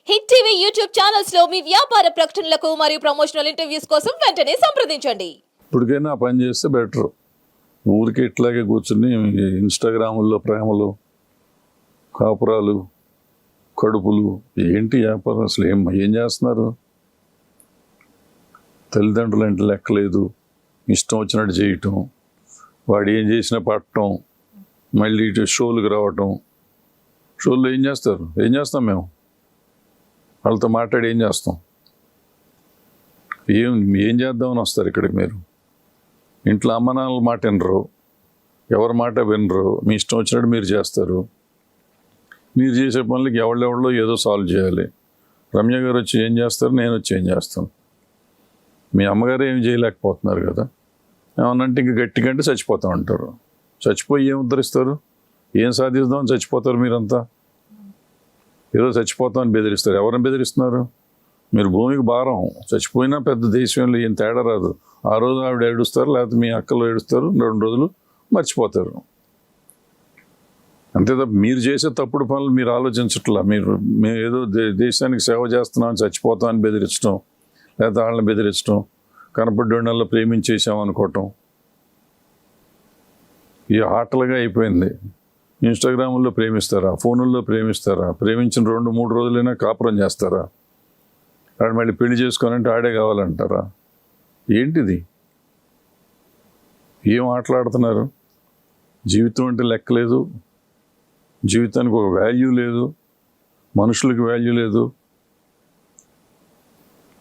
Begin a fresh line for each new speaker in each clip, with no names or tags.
Hit TV YouTube channels లో మీ వ్యాపార ప్రకటనలకు మరియు ప్రమోషనల్ ఇంటర్వ్యూస్ కోసం వెంటనే సంప్రదించండి.
ఇప్పటికైనా ఆ పని చేస్తే బెటర్. ఊరికి ఇట్లాగే కూర్చుని ఇన్స్టాగ్రాముల్లో ప్రేమలు, కాపురాలు, కడుపులు ఏంటి వ్యాపారం? అసలు ఏం చేస్తున్నారు? తల్లిదండ్రులు అంటే లెక్కలేదు, ఇష్టం వచ్చినట్టు చేయటం, వాడు ఏం చేసినా పట్టడం, మళ్ళీ ఇటు షోలకు రావటం. షోల్లో ఏం చేస్తారు? ఏం చేస్తాం మేము? వాళ్ళతో మాట్లాడి ఏం చేస్తాం? ఏం చేద్దామని వస్తారు ఇక్కడికి మీరు? ఇంట్లో అమ్మ నాన్నల మాట వినరు, ఎవరి మాట వినరు, మీ ఇష్టం వచ్చినట్టు మీరు చేస్తారు. మీరు చేసే పనులకి ఎవళ్ళెవళ్ళో ఏదో సాల్వ్ చేయాలి. రమ్య గారు వచ్చి ఏం చేస్తారు, నేను వచ్చి ఏం చేస్తాను? మీ అమ్మగారు ఏం చేయలేకపోతున్నారు కదా. ఏమన్నంటే ఇంక గట్టిగంటే చచ్చిపోతాం అంటారు. చచ్చిపోయి ఏం ఉద్ధరిస్తారు? ఏం సాధిస్తామని చచ్చిపోతారు మీరంతా. ఏదో చచ్చిపోతామని బెదిరిస్తారు. ఎవరిని బెదిరిస్తున్నారు? మీరు భూమికి భారం. చచ్చిపోయినా పెద్ద దేశంలో ఏం తేడా రాదు. ఆ రోజు ఆవిడ ఏడుస్తారు, లేకపోతే మీ అక్కలు ఏడుస్తారు, 2 రోజులు మర్చిపోతారు. అంతే తప్ప మీరు చేసే తప్పుడు పనులు మీరు ఆలోచించట్లా. మేము ఏదో దేశానికి సేవ చేస్తున్నామని చచ్చిపోతామని బెదిరించడం, లేకపోతే వాళ్ళని బెదిరించడం, కనపడ్డోళ్ళ ప్రేమించేసాం అనుకోవటం ఈ ఆటలుగా అయిపోయింది. ఇన్స్టాగ్రాముల్లో ప్రేమిస్తారా, ఫోనుల్లో ప్రేమిస్తారా? ప్రేమించిన 2-3 రోజులైనా కాపురం చేస్తారా? ఆడు మళ్ళీ పెళ్లి చేసుకోనంటే ఆడే కావాలంటారా? ఏంటిది? ఏం ఆటలాడుతున్నారు? జీవితం అంటే లెక్కలేదు, జీవితానికి ఒక వాల్యూ లేదు, మనుషులకి వాల్యూ లేదు.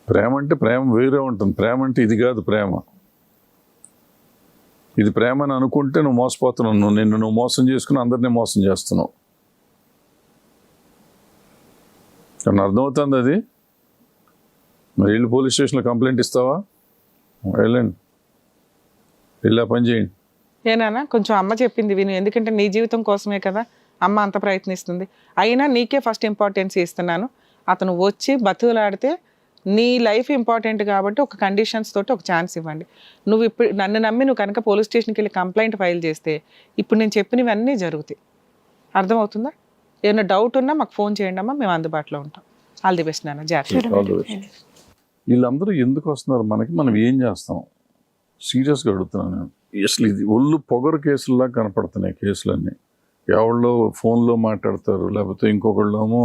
ప్రేమ అంటే ప్రేమ వేరే ఉంటుంది. ప్రేమ అంటే ఇది కాదు ప్రేమ. ఇది ప్రేమ అని అనుకుంటే నువ్వు మోసపోతున్నావు. నువ్వు మోసం చేసుకుని అందరినీ మోసం చేస్తున్నావు. కానీ అర్థమవుతుంది అది. మరి వెళ్ళి పోలీస్ స్టేషన్లో కంప్లైంట్ ఇస్తావా? వెళ్ళండి, వెళ్ళి ఆ పని చేయండి.
ఏనా కొంచెం అమ్మ చెప్పింది విను, ఎందుకంటే నీ జీవితం కోసమే కదా అమ్మ అంత ప్రయత్నిస్తుంది. అయినా నీకే ఫస్ట్ ఇంపార్టెన్స్ ఇస్తున్నాను. అతను వచ్చి బతుకులాడితే నీ లైఫ్ ఇంపార్టెంట్ కాబట్టి ఒక కండిషన్స్ తోటి ఒక ఛాన్స్ ఇవ్వండి. నువ్వు ఇప్పుడు నన్ను నమ్మి నువ్వు కనుక పోలీస్ స్టేషన్కి వెళ్ళి కంప్లైంట్ ఫైల్ చేస్తే ఇప్పుడు నేను చెప్పినవన్నీ జరుగుతాయి. అర్థమవుతుందా? ఏమైనా డౌట్ ఉన్నా మాకు ఫోన్ చేయండి అమ్మా, మేము అందుబాటులో ఉంటాం. ఆల్ ది బెస్ట్ నాన్న, జాగ్రత్త.
వీళ్ళందరూ ఎందుకు వస్తున్నారు మనకి? మనం ఏం చేస్తాం? సీరియస్గా అడుగుతున్నాను నేను. అసలు ఇది ఒళ్ళు పొగరు కేసుల్లా కనపడుతున్నాయి కేసులన్నీ. ఎవళ్ళో ఫోన్లో మాట్లాడతారు, లేకపోతే ఇంకొకళ్ళేమో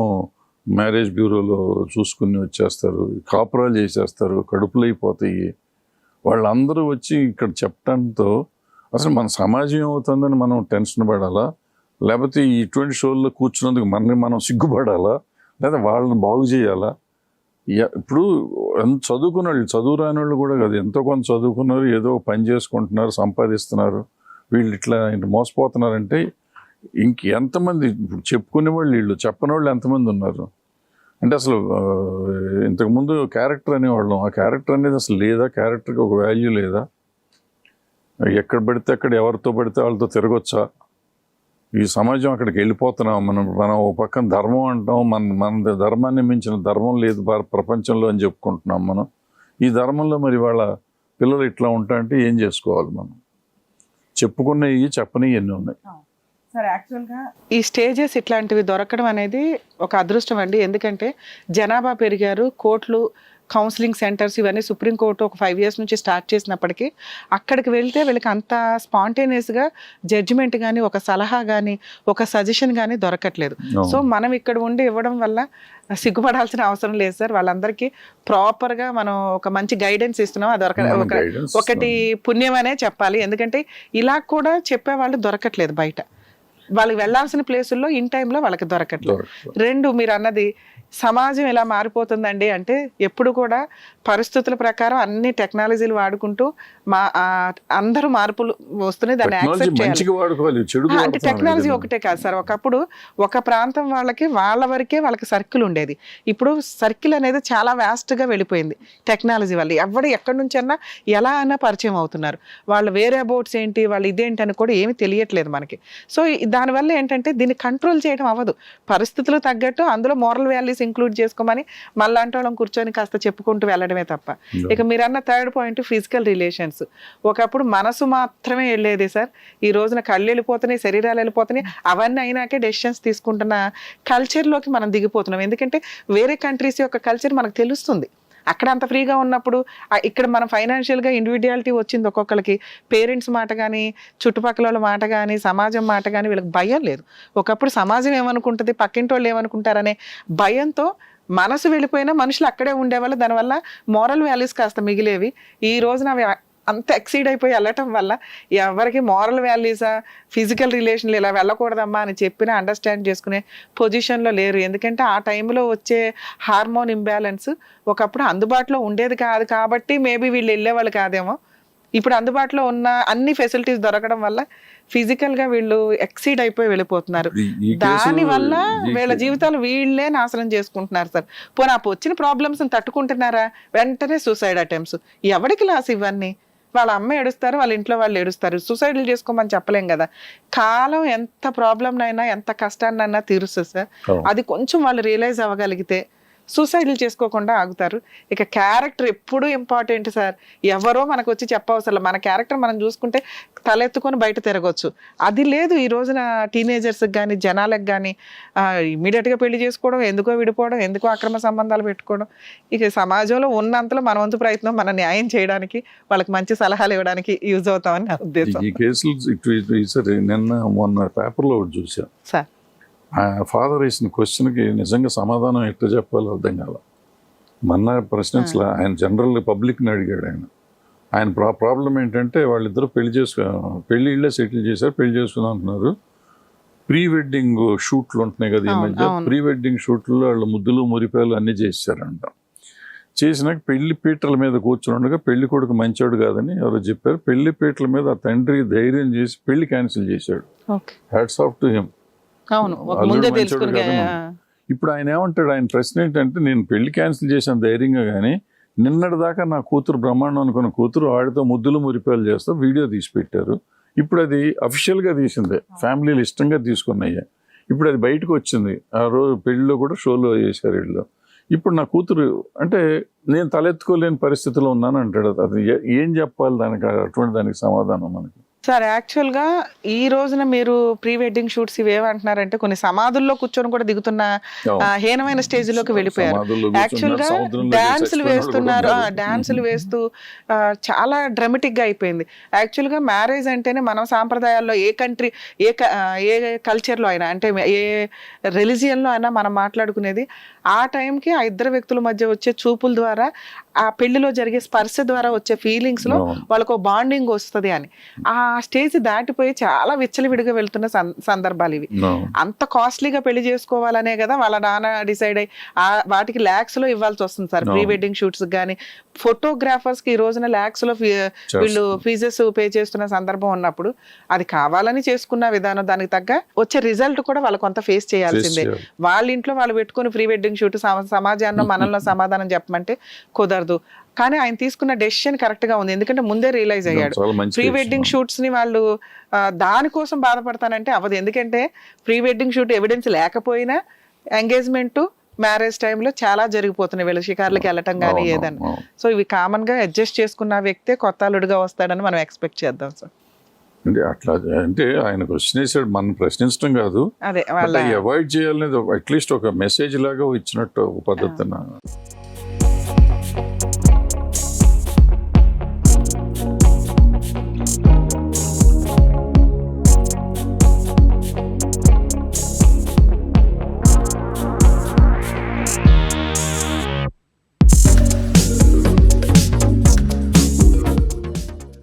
మ్యారేజ్ బ్యూరోలో చూసుకుని వచ్చేస్తారు, కాపురాలు చేసేస్తారు, కడుపులు అయిపోతాయి. వాళ్ళందరూ వచ్చి ఇక్కడ చెప్పడంతో అసలు మన సమాజం ఏమవుతుందని మనం టెన్షన్ పడాలా? లేకపోతే ఇటువంటి షోల్లో కూర్చున్నందుకు మనం సిగ్గుపడాలా? లేదా వాళ్ళని బాగు చేయాలా? ఇప్పుడు చదువుకున్న వాళ్ళు, చదువు రాని వాళ్ళు కూడా కాదు, ఎంతో కొంత చదువుకున్నారు, ఏదో పని చేసుకుంటున్నారు, సంపాదిస్తున్నారు. వీళ్ళు ఇట్లా మోసపోతున్నారంటే ఎంతమంది ఇప్పుడు చెప్పుకునే వాళ్ళు, వీళ్ళు చెప్పని వాళ్ళు ఎంతమంది ఉన్నారు? అంటే అసలు ఇంతకుముందు క్యారెక్టర్ అనేవాళ్ళం, ఆ క్యారెక్టర్ అనేది అసలు లేదా? క్యారెక్టర్కి ఒక వాల్యూ లేదా? ఎక్కడ పడితే అక్కడ ఎవరితో పడితే వాళ్ళతో తిరగొచ్చా? ఈ సమాజం అక్కడికి వెళ్ళిపోతున్నాం. మనం ఒక పక్కన ధర్మం అంటాం, మన ధర్మాన్ని మించిన ధర్మం లేదు ప్రపంచంలో అని చెప్పుకుంటున్నాం మనం. ఈ ధర్మంలో మరి వాళ్ళ పిల్లలు ఇట్లా ఉంటా అంటే ఏం చేసుకోవాలి మనం? చెప్పుకున్నవి చెప్పనివి ఎన్ని ఉన్నాయి.
సరే, యాక్చువల్గా ఈ స్టేజెస్ ఇట్లాంటివి దొరకడం అనేది ఒక అదృష్టం అండి. ఎందుకంటే జనాభా పెరిగారు, కోర్టులు, కౌన్సిలింగ్ సెంటర్స్ ఇవన్నీ సుప్రీంకోర్టు ఒక 5 years నుంచి స్టార్ట్ చేసినప్పటికీ అక్కడికి వెళ్తే వీళ్ళకి అంత స్పాంటేనియస్గా జడ్జిమెంట్ కానీ, ఒక సలహా కానీ, ఒక సజెషన్ కానీ దొరకట్లేదు. సో మనం ఇక్కడ ఉండి ఇవ్వడం వల్ల సిగ్గుపడాల్సిన అవసరం లేదు సార్. వాళ్ళందరికీ ప్రాపర్గా మనం ఒక మంచి గైడెన్స్ ఇస్తున్నాం. అది ఒకటి పుణ్యం అనే చెప్పాలి. ఎందుకంటే ఇలా కూడా చెప్పేవాళ్ళు దొరకట్లేదు బయట. వాళ్ళకి వెళ్ళాల్సిన ప్లేసుల్లో ఇన్ టైంలో వాళ్ళకి దొరకట్లేదు. 2, మీరు అన్నది సమాజం ఎలా మారిపోతుందండి అంటే ఎప్పుడు కూడా పరిస్థితుల ప్రకారం అన్ని టెక్నాలజీలు వాడుకుంటూ అందరూ మార్పులు వస్తున్నాయి. దాన్ని యాక్సెప్ట్ చేయాలి. అంటే టెక్నాలజీ ఒకటే కాదు సార్. ఒకప్పుడు ఒక ప్రాంతం వాళ్ళకి వాళ్ళ వరకే వాళ్ళకి సర్కిల్ ఉండేది. ఇప్పుడు సర్కిల్ అనేది చాలా వ్యాస్ట్గా వెళ్ళిపోయింది టెక్నాలజీ వల్ల. ఎవరు ఎక్కడి నుంచైనా ఎలా అయినా పరిచయం అవుతున్నారు. వాళ్ళు వేరే అబౌట్స్ ఏంటి, వాళ్ళు ఇదేంటి అని కూడా ఏమీ తెలియట్లేదు మనకి. సో దానివల్ల ఏంటంటే దీన్ని కంట్రోల్ చేయడం అవ్వదు. పరిస్థితులు తగ్గట్టు అందులో మోరల్ వాల్యూస్ ఇంక్లూడ్ చేసుకోమని మళ్ళీ వాళ్ళని కూర్చొని కాస్త చెప్పుకుంటూ వెళ్ళడమే తప్ప. ఇక మీరన్న థర్డ్ పాయింట్ ఫిజికల్ రిలేషన్స్. ఒకప్పుడు మనసు మాత్రమే వెళ్ళేది సార్, ఈ రోజున కళ్ళు వెళ్ళిపోతున్నాయి, శరీరాలు వెళ్ళిపోతున్నాయి. అవన్నీ అయినాకే డెసిషన్స్ తీసుకుంటున్న కల్చర్లోకి మనం దిగిపోతున్నాం. ఎందుకంటే వేరే కంట్రీస్ యొక్క కల్చర్ మనకు తెలుస్తుంది. అక్కడ అంత ఫ్రీగా ఉన్నప్పుడు ఇక్కడ మనం ఫైనాన్షియల్గా ఇండివిజువాలిటీ వచ్చింది ఒక్కొక్కరికి. పేరెంట్స్ మాట కానీ, చుట్టుపక్కల వాళ్ళ మాట కానీ, సమాజం మాట కానీ వీళ్ళకి భయం లేదు. ఒకప్పుడు సమాజం ఏమనుకుంటుంది, పక్కింటి వాళ్ళు ఏమనుకుంటారనే భయంతో మనసు వెళ్ళిపోయినా మనుషులు అక్కడే ఉండేవాళ్ళు. దానివల్ల మోరల్ వాల్యూస్ కాస్త మిగిలేవి. ఈ రోజున అవి అంత ఎక్సీడ్ అయిపోయి వెళ్ళటం వల్ల ఎవరికి మోరల్ వాల్యూసా, ఫిజికల్ రిలేషన్లు ఇలా వెళ్ళకూడదమ్మా అని చెప్పినా అండర్స్టాండ్ చేసుకునే పొజిషన్లో లేరు. ఎందుకంటే ఆ టైంలో వచ్చే హార్మోన్ ఇంబ్యాలెన్స్ ఒకప్పుడు అందుబాటులో ఉండేది కాదు కాబట్టి మేబీ వీళ్ళు వెళ్ళేవాళ్ళు కాదేమో. ఇప్పుడు అందుబాటులో ఉన్న అన్ని ఫెసిలిటీస్ దొరకడం వల్ల ఫిజికల్గా వీళ్ళు ఎక్సీడ్ అయిపోయి వెళ్ళిపోతున్నారు. దానివల్ల వీళ్ళ జీవితాలు వీళ్ళే నాశనం చేసుకుంటున్నారు సార్. పోనీ వచ్చిన ప్రాబ్లమ్స్ని తట్టుకుంటున్నారా? వెంటనే సూసైడ్ అటెంప్ట్స్. ఎవరికి లాస్ ఇవన్నీ? వాళ్ళ అమ్మ ఏడుస్తారు, వాళ్ళ ఇంట్లో వాళ్ళు ఏడుస్తారు. సూసైడ్లు చేసుకోమని చెప్పలేం కదా. కాలం ఎంత ప్రాబ్లంనైనా ఎంత కష్టాన్నైనా తీరుస్తుంది సార్. అది కొంచెం వాళ్ళు రియలైజ్ అవ్వగలిగితే సూసైడ్లు చేసుకోకుండా ఆగుతారు. ఇక క్యారెక్టర్ ఎప్పుడూ ఇంపార్టెంట్ సార్. ఎవరో మనకు వచ్చి చెప్పవసరం, మన క్యారెక్టర్ మనం చూసుకుంటే తలెత్తుకొని బయట తిరగవచ్చు. అది లేదు ఈ రోజున టీనేజర్స్కి కానీ జనాలకు కానీ. ఇమీడియట్గా పెళ్లి చేసుకోవడం, ఎందుకో విడిపోవడం, ఎందుకో అక్రమ సంబంధాలు పెట్టుకోవడం. ఇక సమాజంలో ఉన్నంతలో మన వంతు ప్రయత్నం మన న్యాయం చేయడానికి, వాళ్ళకి మంచి సలహాలు ఇవ్వడానికి యూజ్ అవుతామని నా ఉద్దేశం.
ఈ కేసులు నిన్న మొన్న పేపర్లో ఒకటి చూసాను
సార్.
ఫాదర్ వేసిన క్వశ్చన్కి నిజంగా సమాధానం ఎట్లా చెప్పాలో అర్థం కాల. మొన్న ప్రెసిడెంట్స్లో ఆయన జనరల్ పబ్లిక్ని అడిగాడు. ఆయన ప్రాబ్లం ఏంటంటే వాళ్ళిద్దరూ పెళ్లి ఇళ్ళే సెటిల్ చేశారు, పెళ్లి చేసుకుందాం అంటున్నారు. ప్రీ వెడ్డింగ్ షూట్లు ఉంటున్నాయి కదా ఈ మధ్య, ప్రీ వెడ్డింగ్ షూట్లో వాళ్ళు ముద్దులు మురిపాయలు అన్నీ చేశారంట. చేసినాక పెళ్లి పీటల మీద కూర్చుని ఉండగా పెళ్లి కొడుకు మంచోడు కాదని ఎవరో చెప్పారు. పెళ్లి పీటల మీద ఆ తండ్రి ధైర్యం చేసి పెళ్లి క్యాన్సిల్ చేశాడు. Hats off to him. ఇప్పుడు ఆయన ఏమంటాడు, ఆయన ప్రశ్న ఏంటంటే, నేను పెళ్లి క్యాన్సిల్ చేశాను ధైర్యంగా, కానీ నిన్నటి దాకా నా కూతురు బ్రహ్మాండం అనుకున్న కూతురు ఆడితో ముద్దులు మురిపాయలు చేస్తా వీడియో తీసి పెట్టారు. ఇప్పుడు అది అఫీషియల్గా తీసిందే, ఫ్యామిలీలు ఇష్టంగా తీసుకున్నాయి. ఇప్పుడు అది బయటకు వచ్చింది. ఆ రోజు పెళ్లిలో కూడా షోలో చేశారు వీళ్ళు. ఇప్పుడు నా కూతురు అంటే నేను తలెత్తుకోలేని పరిస్థితిలో ఉన్నాను అంటాడు. అది ఏం చెప్పాలి దానికి, అటువంటి దానికి సమాధానం మనకి?
సార్ యాక్చువల్గా ఈ రోజున మీరు ప్రీ వెడ్డింగ్ షూట్స్ ఇవేమంటున్నారంటే కొన్ని సమాధుల్లో కూర్చొని కూడా దిగుతున్న హీనమైన స్టేజ్లోకి వెళ్ళిపోయారు. యాక్చువల్గా డాన్సులు వేస్తున్నారు, డాన్సులు వేస్తూ చాలా డ్రమటిక్గా అయిపోయింది. యాక్చువల్గా మ్యారేజ్ అంటేనే మనం సాంప్రదాయాల్లో ఏ కంట్రీ ఏ కల్చర్లో అయినా, అంటే ఏ రిలీజియన్లో అయినా మనం మాట్లాడుకునేది ఆ టైంకి ఆ ఇద్దరు వ్యక్తుల మధ్య వచ్చే చూపుల ద్వారా, ఆ పెళ్లిలో జరిగే స్పర్శ ద్వారా వచ్చే ఫీలింగ్స్లో వాళ్ళకు బాండింగ్ వస్తుంది అని. ఆ స్టేజ్ దాటిపోయి చాలా విచ్చలవిడిగా వెళ్తున్న సందర్భాలు ఇవి. అంత కాస్ట్లీగా పెళ్లి చేసుకోవాలనే కదా వాళ్ళ నాన్న డిసైడ్ అయ్యి వాటికి ల్యాక్స్ లో ఇవ్వాల్సి వస్తుంది సార్. ప్రీ వెడ్డింగ్ షూట్స్ కానీ ఫోటోగ్రాఫర్స్ కి ఈ రోజున ల్యాక్స్ లో వీళ్ళు ఫీజెస్ పే చేస్తున్న సందర్భం ఉన్నప్పుడు అది కావాలని చేసుకున్న విధానం, దానికి తగ్గ వచ్చే రిజల్ట్ కూడా వాళ్ళు కొంత ఫేస్ చేయాల్సిందే. వాళ్ళ ఇంట్లో వాళ్ళు పెట్టుకుని ప్రీ వెడ్డింగ్ షూట్ సమాజాన్ని మనల్లో సమాధానం చెప్పమంటే కుదరదు. కానీ ఆయన తీసుకున్న డెసిషన్ కరెక్ట్ గా ఉంది. ఎందుకంటే ముందే రియలైజ్ అయ్యాడు ప్రీ వెడ్డింగ్ షూట్స్ ని వాళ్ళు దానికోసం బాధపడతానంటే అవ్వదు. ఎందుకంటే ప్రీ వెడ్డింగ్ షూట్ ఎవిడెన్స్ లేకపోయినా ఎంగేజ్మెంట్ మ్యారేజ్ టైంలో చాలా జరిగిపోతున్నాయి. వీళ్ళు షికార్లకి వెళ్ళటం కానీ ఏదన్నా. సో ఇవి కామన్ గా అడ్జస్ట్ చేసుకున్న వ్యక్తే కొత్త అల్లుడుగా వస్తాడని మనం ఎక్స్పెక్ట్ చేద్దాం సార్.
అంటే అట్లా అంటే ఆయన క్వశ్చన్ వేసాడు, మనం ప్రశ్నించడం కాదు, అదే అవాయిడ్ చేయాలనేది అట్లీస్ట్ ఒక మెసేజ్ లాగా ఇచ్చినట్టు ఒక పద్ధతి.